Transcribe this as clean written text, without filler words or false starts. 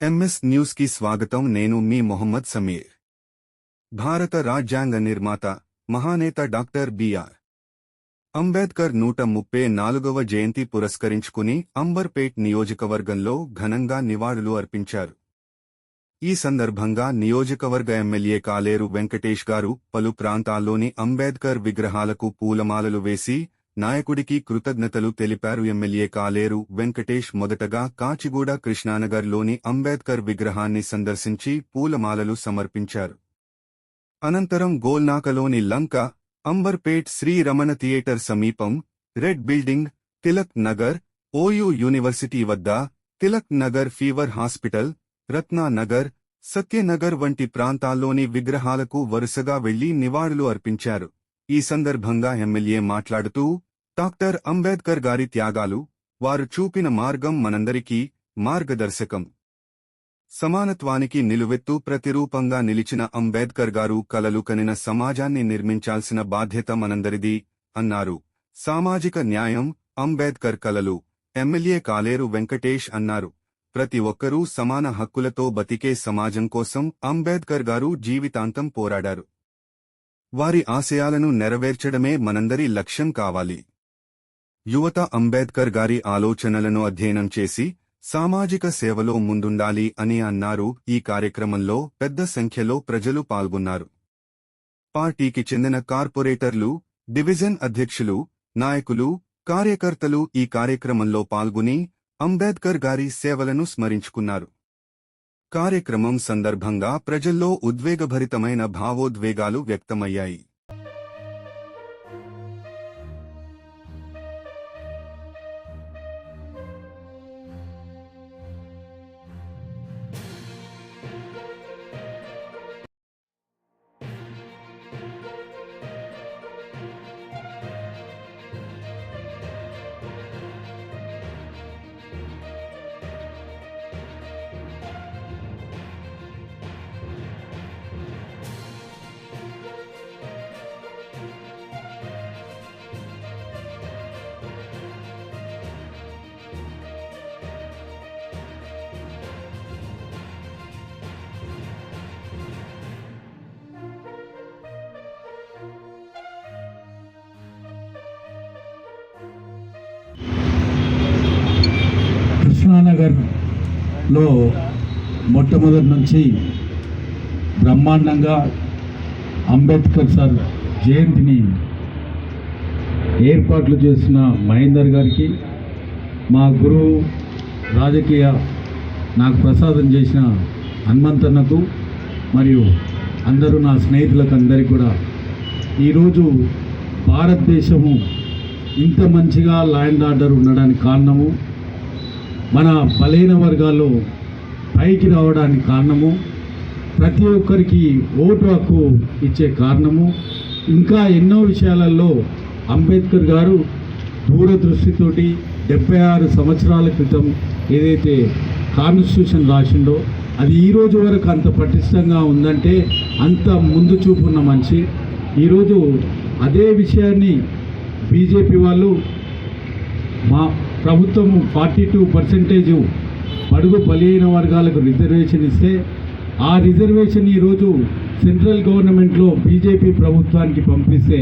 MS news కి స్వాగతం. నేను మీ మొహమ్మద్ సమీర్. భారత రాజ్యాంగ నిర్మాత మహానేత డాక్టర్ బిఆర్ అంబేద్కర్ 134వ జయంతి పురస్కరించుకుని అంబర్పేట్ నియోజకవర్గంలో ఘనంగా నివాళులు అర్పించారు. ఈ సందర్భంగా నియోజకవర్గ ఎమ్మెల్యే కాలేరు వెంకటేష్ గారు పలు ప్రాంతాల్లోని అంబేద్కర్ విగ్రహాలకు పూలమాలలు వేసి నాయకుడికి కృతజ్ఞతలు తెలిపారు. ఎమ్మెల్యే కాలేరు వెంకటేష్ మొదటగా కాచిగూడ కృష్ణానగర్లోని అంబేద్కర్ విగ్రహాన్ని సందర్శించి పూలమాలలు సమర్పించారు. అనంతరం గోల్నాకలోని లంక, అంబర్పేట్ శ్రీ రమణ థియేటర్ సమీపం, red building, Tilak Nagar, OU university వద్ద, తిలక్ నగర్ ఫీవర్ హాస్పిటల్, రత్నా నగర్, సత్యనగర్ వంటి ప్రాంతాల్లోని విగ్రహాలకు వరుసగా వెళ్లి నివాళులు అర్పించారు. ఈ సందర్భంగా ఎమ్మెల్యే మాట్లాడుతూ, డాక్టర్ అంబేద్కర్ గారి త్యాగాలు, వారు చూపిన మార్గం మనందరికీ మార్గదర్శకం. సమానత్వానికి నిలువెత్తు ప్రతిరూపంగా నిలిచిన అంబేద్కర్ గారు కలలు కనిన సమాజాన్ని నిర్మించాల్సిన బాధ్యత మనందరిది అన్నారు. సామాజిక న్యాయం, అంబేద్కర్ కలలు. ఎమ్మెల్యే కాలేరు వెంకటేష్ అన్నారు. ప్రతి ఒక్కరూ సమాన హక్కులతో బతికే సమాజం కోసం అంబేద్కర్ గారు జీవితాంతం పోరాడారు. వారి ఆశయాలను నెరవేర్చడమే మనందరి లక్ష్యం కావాలి. యువత అంబేద్కర్ గారి ఆలోచనలను అధ్యయనం చేసి సామాజిక సేవలో ముందుండాలి అని అన్నారు. ఈ కార్యక్రమంలో పెద్ద సంఖ్యలో ప్రజలు పాల్గొన్నారు. పార్టీకి చెందిన కార్పొరేటర్లు, డివిజన్ అధ్యక్షులు, నాయకులు, కార్యకర్తలు ఈ కార్యక్రమంలో పాల్గొని అంబేద్కర్ గారి సేవలను స్మరించుకున్నారు. కార్యక్రమం సందర్భంగా ప్రజల్లో ఉద్వేగభరితమైన భావోద్వేగాలు వ్యక్తమయ్యాయి. కృష్ణానగర్లో మొట్టమొదటి నుంచి బ్రహ్మాండంగా అంబేద్కర్ సార్ జయంతిని ఏర్పాట్లు చేసిన మహేందర్ గారికి, మా గురువు రాజకీయ నాకు ప్రసాదం చేసిన హనుమంతన్నకు, మరియు అందరూ నా స్నేహితులకు అందరికీ కూడా ఈరోజు భారతదేశము ఇంత మంచిగా లా అండ్ ఆర్డర్ ఉండడానికి కారణము, మన బలహీన వర్గాల్లో పైకి రావడానికి కారణము, ప్రతి ఒక్కరికి ఓటు హక్కు ఇచ్చే కారణము, ఇంకా ఎన్నో విషయాలలో అంబేద్కర్ గారు దూరదృష్టితోటి 76 సంవత్సరాల క్రితం ఏదైతే కాన్స్టిట్యూషన్ రాసిండో అది ఈరోజు వరకు అంత పటిష్టంగా ఉందంటే అంత ముందు చూపు ఉన్న మనిషి. ఈరోజు అదే విషయాన్ని బీజేపీ వాళ్ళు మా ప్రభుత్వము 42% బడుగు బలహీన వర్గాలకు రిజర్వేషన్ ఇస్తే ఆ రిజర్వేషన్ ఈరోజు సెంట్రల్ గవర్నమెంట్లో బీజేపీ ప్రభుత్వానికి పంపిస్తే